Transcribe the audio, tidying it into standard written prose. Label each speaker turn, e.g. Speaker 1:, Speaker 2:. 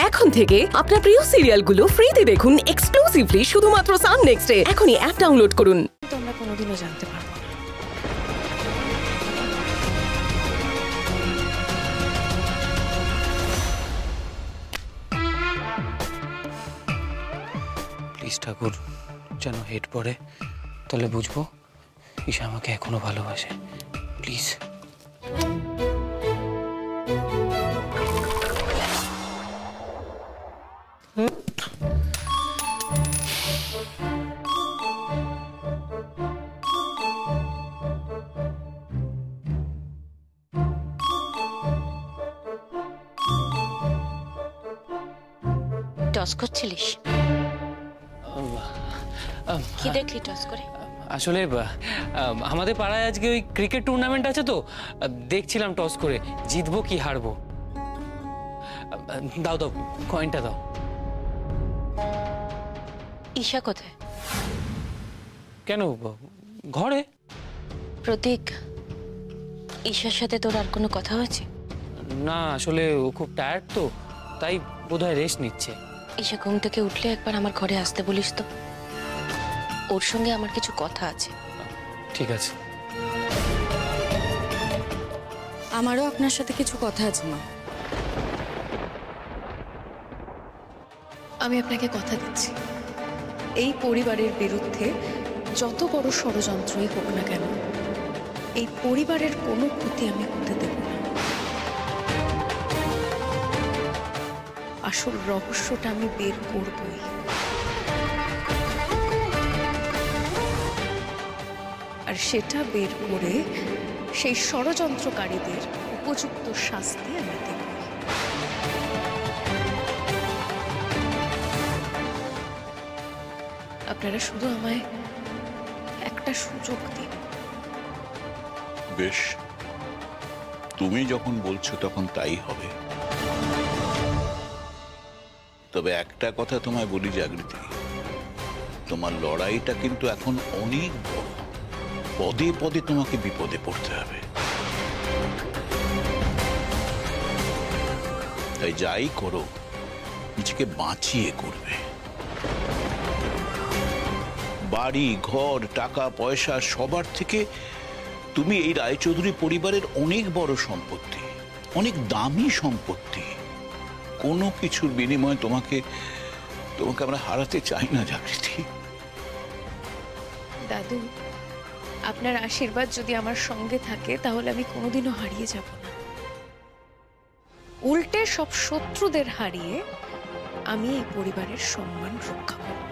Speaker 1: এখন থেকে আপনার প্রিয় সিরিয়ালগুলো ফ্রিতে দেখুন এক্সক্লুসিভলি শুধুমাত্র সান নেক্সটে। এখনই অ্যাপ ডাউনলোড করুন।
Speaker 2: তোমরা কোনোদিনও জানতে পারবো না।
Speaker 3: প্লিজ ঠাকুর, যেন হেড পড়ে, তাহলে বুঝবো ঈশা আমাকে এখনো ভালোবাসে। প্লিজ।
Speaker 2: টস করছিলিস? কি দেখলি টস করে?
Speaker 3: আসলে আমাদের পাড়ায় আজকে ওই ক্রিকেট টুর্নামেন্ট আছে, তো দেখছিলাম টস করে জিতবো কি হারবো। দাও দাও, কয়েনটা দাও।
Speaker 2: ঈশা কোথায়?
Speaker 3: কেন, ঘরে।
Speaker 2: প্রতীক, ঈশার সাথে তোর আর কোনো কথা হয়েছে?
Speaker 3: না, আসলে ও খুব টায়ার্ড, তো তাই বোধহয় রেস্ট নিচ্ছে।
Speaker 2: ঈশা ঘুম থেকে উঠলে একবার আমার ঘরে আসতে বলিস তো, ওর সঙ্গে আমার কিছু কথা আছে।
Speaker 3: ঠিক আছে।
Speaker 4: আমারও আপনার সাথে কিছু কথা আছে মা।
Speaker 5: আমি আপনাকে কথা দিচ্ছি, এই পরিবারের বিরুদ্ধে যত বড় ষড়যন্ত্রই হোক না কেন, এই পরিবারের কোনো ক্ষতি আমি হতে দেব না। আসল রহস্যটা আমি বের করবই। আর সেটা বের করে সেই ষড়যন্ত্রকারীদের উপযুক্ত শাস্তি আমি দেব। আপনারা শুধু আমায় একটা সুযোগ দিন।
Speaker 6: বেশ, তুমি যখন বলছো তখন তাই হবে। তবে একটা কথা তোমায় বলি জাগৃতি, তোমার লড়াইটা কিন্তু এখন অনেক বড়। পদে পদে তোমাকে বিপদে পড়তে হবে। তাই যাই করো, নিজেকে বাঁচিয়ে করবে। বাড়ি ঘর টাকা পয়সা সবার থেকে তুমি এই রায়চৌধুরী পরিবারের অনেক বড় সম্পত্তি, অনেক দামি সম্পত্তি। কোনো কিছুর বিনিময়ে তোমাকে আমরা হারাতে চাই না জাগৃতি।
Speaker 5: দাদু, আপনার আশীর্বাদ যদি আমার সঙ্গে থাকে তাহলে আমি কোনোদিনও হারিয়ে যাব না। উল্টে সব শত্রুদের হারিয়ে আমি এই পরিবারের সম্মান রক্ষা করব।